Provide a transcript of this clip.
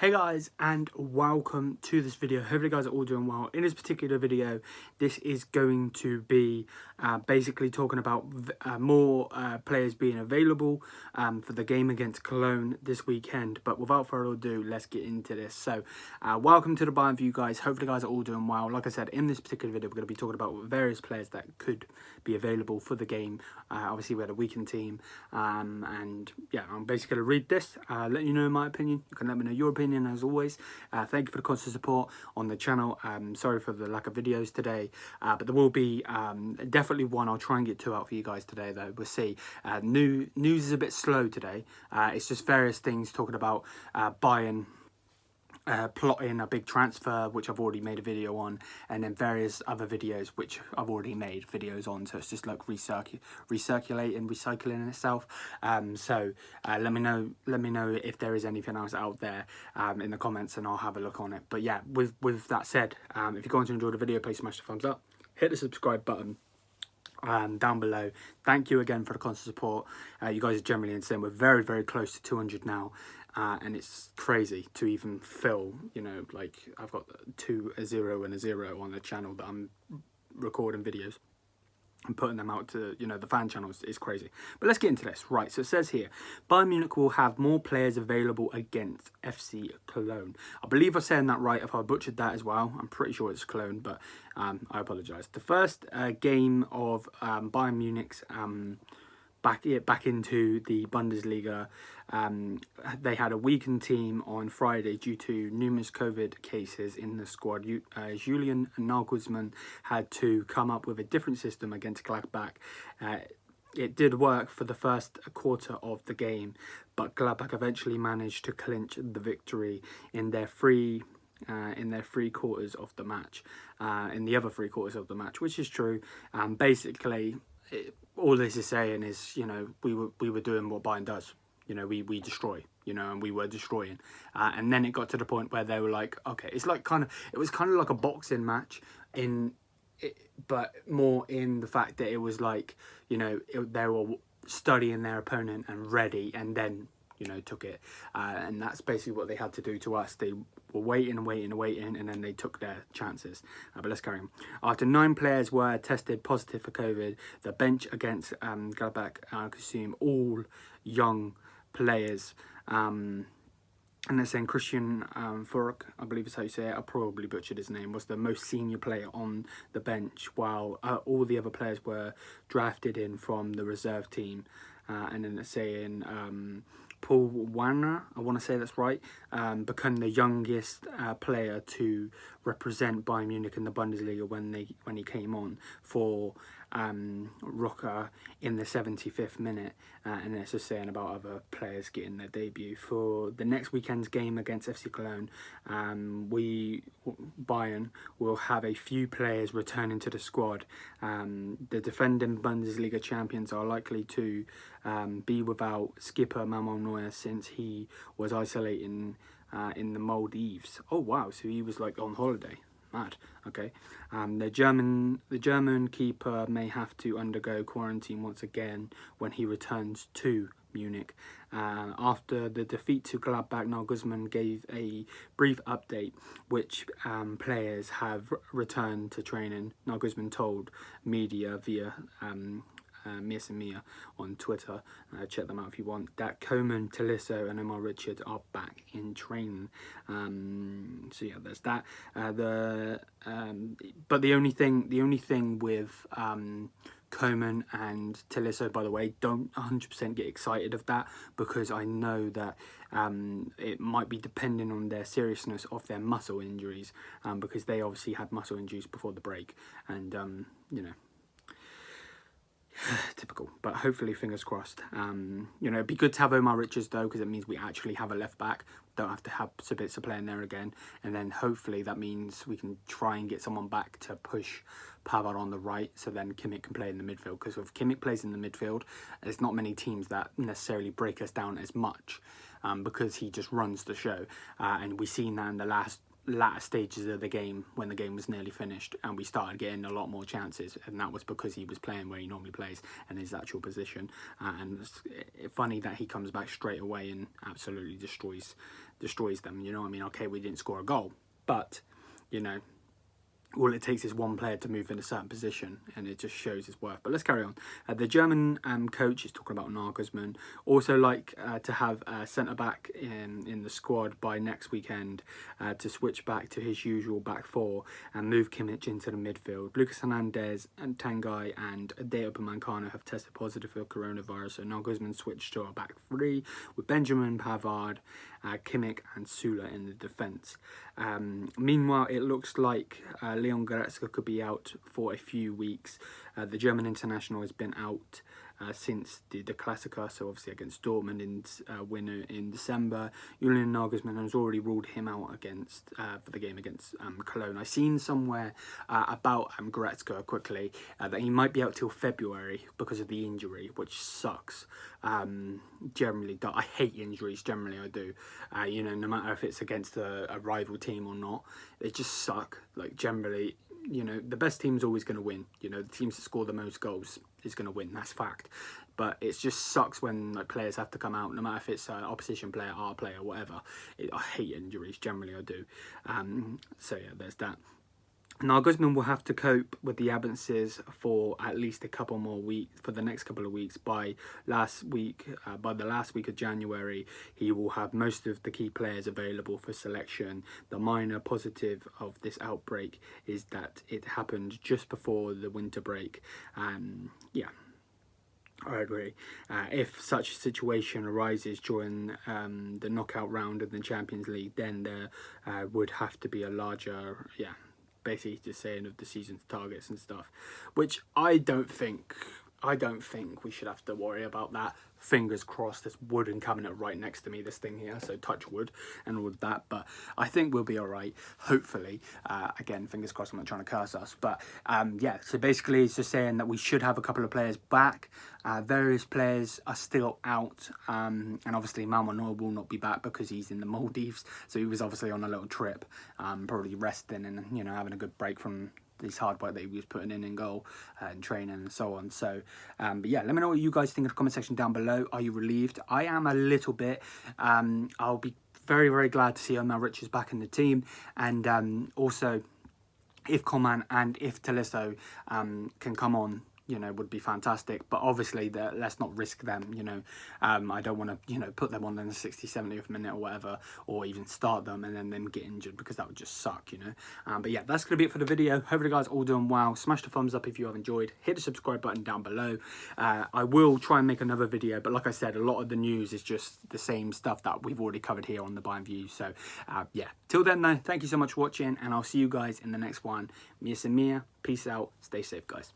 Hey guys, and welcome to this video. Hopefully you guys are all doing well. In this particular video, this is going to be basically talking about more players being available for the game against Cologne this weekend. But without further ado, let's get into this. So welcome to the Bayern View, guys. Hopefully you guys are all doing well. Like I said, in this particular video, we're going to be talking about various players that could be available for the game. Obviously, we had a weakened team, and yeah, I'm basically going to read this, let you know my opinion. You can let me know your opinion as always. Thank you for the constant support on the channel. Sorry for the lack of videos today, but there will be definitely one. I'll try and get two out for you guys today, though. We'll see. News is a bit slow today. It's just various things talking about Bayern plotting a big transfer, which I've already made a video on, and then various other videos which I've already made videos on. So it's just like recycling itself. So let me know if there is anything else out there in the comments, and I'll have a look on it. But yeah, with that said, if you're going to enjoy the video, please smash the thumbs up, hit the subscribe button down below. Thank you again for the constant support. You guys are generally insane. We're very, very close to 200 now. And it's crazy to even fill, you know, like I've got a 0 and a 0 on the channel that I'm recording videos and putting them out to, you know, the fan channels. Is crazy. But let's get into this. Right, so it says here, Bayern Munich will have more players available against FC Koln. I believe I'm saying that right. If I butchered that as well, I'm pretty sure it's Cologne, but I apologise. The first game of Bayern Munich's back into the Bundesliga. They had a weakened team on Friday due to numerous COVID cases in the squad. Julian and Nagelsmann had to come up with a different system against Gladbach. It did work for the first quarter of the game, but Gladbach eventually managed to clinch the victory in their three quarters of the match, in the other 3 quarters of the match, which is true. Basically, all this is saying is, you know, we were doing what Bayern does. You know, we destroy, you know, and we were destroying. And then it got to the point where they were like, okay, it was kind of like a boxing match but more in the fact that it was like, you know, they were studying their opponent and ready, and then, you know, took it. And that's basically what they had to do to us. They were waiting, and then they took their chances. But let's carry on. After 9 players were tested positive for COVID, the bench against Gladbach consumed all young players. And they're saying Christian Furk, I believe is how you say it, I probably butchered his name, was the most senior player on the bench, while all the other players were drafted in from the reserve team. And then they're saying Paul Warner, I want to say that's right, became the youngest player to represent Bayern Munich in the Bundesliga when he came on for Rocker in the 75th minute. And it's just saying about other players getting their debut. For the next weekend's game against FC Koln, Bayern will have a few players returning to the squad. The defending Bundesliga champions are likely to be without skipper Manuel Neuer, since he was isolating in the Maldives. Oh wow, so he was like on holiday. Mad. Okay. The German keeper may have to undergo quarantine once again when he returns to Munich. After the defeat to Gladbach, Nagelsmann gave a brief update which players have returned to training. Nagelsmann told media via Mia on Twitter, check them out if you want, that Coman, Tolisso and Omar Richards are back in training. So yeah, there's that. But the only thing with Coman and Tolisso, by the way, don't 100% get excited of that, because I know that it might be depending on their seriousness of their muscle injuries, because they obviously had muscle injuries before the break, and you know, typical. But hopefully, fingers crossed. You know, it'd be good to have Omar Richards though, because it means we actually have a left back. Don't have to have Sabitzer playing there again, and then hopefully that means we can try and get someone back to push Pavard on the right, so then Kimmich can play in the midfield. Because if Kimmich plays in the midfield, there's not many teams that necessarily break us down as much, because he just runs the show, and we've seen that in the last latter stages of the game when the game was nearly finished, and we started getting a lot more chances, and that was because he was playing where he normally plays and his actual position. And it's funny that he comes back straight away and absolutely destroys them. You know what I mean? Okay, we didn't score a goal, but you know, all it takes is one player to move in a certain position, and it just shows his worth. But let's carry on. The German coach is talking about Nagelsmann. Also like to have a centre-back in the squad by next weekend to switch back to his usual back four and move Kimmich into the midfield. Lucas Hernandez and Tanguy and Deo Upamecano have tested positive for coronavirus, so Nagelsmann switched to a back three with Benjamin Pavard, Kimmich and Sula in the defence. Meanwhile, it looks like Leon Goretzka could be out for a few weeks. The German international has been out since the Klassiker, so obviously against Dortmund in winner in December. Julian Nagelsmann has already ruled him out against for the game against Cologne. I seen somewhere about Goretzka quickly that he might be out till February because of the injury, which sucks. Generally, I hate injuries. Generally, I do. You know, no matter if it's against a rival team or not, they just suck. Like generally, you know, the best team's always going to win. You know, the teams that score the most goals is going to win. That's fact. But it just sucks when like players have to come out, no matter if it's an opposition player, our player, whatever. I hate injuries. Generally, I do. So yeah, there's that. Nagelsmann will have to cope with the absences for at least a couple more weeks, for the next couple of weeks. By the last week of January, he will have most of the key players available for selection. The minor positive of this outbreak is that it happened just before the winter break. Yeah, I agree. If such a situation arises during the knockout round of the Champions League, then there would have to be a larger, basically just saying of the season's targets and stuff, which I don't think we should have to worry about that. Fingers crossed. This wooden cabinet right next to me, this thing here, so touch wood and all of that, but I think we'll be all right, hopefully. Again, fingers crossed, I'm not trying to curse us, but yeah, so basically it's just saying that we should have a couple of players back. Various players are still out, and obviously Manuel will not be back because he's in the Maldives, so he was obviously on a little trip, probably resting and, you know, having a good break from this hard work that he was putting in goal and training and so on. So but yeah, let me know what you guys think in the comment section down below. Are you relieved? I am a little bit. I'll be very, very glad to see Omar Richards back in the team, and also if Coman and if Tolisso can come on, you know, would be fantastic. But obviously let's not risk them, you know. I don't want to, you know, put them on in the 60th, 70th minute or whatever, or even start them and then them get injured, because that would just suck, you know. But yeah, that's going to be it for the video. Hopefully you guys all doing well. Smash the thumbs up if you have enjoyed. Hit the subscribe button down below. I will try and make another video, but like I said, a lot of the news is just the same stuff that we've already covered here on the Bayern View. So yeah, till then though, thank you so much for watching, and I'll see you guys in the next one. Mia Samia, peace out, stay safe guys.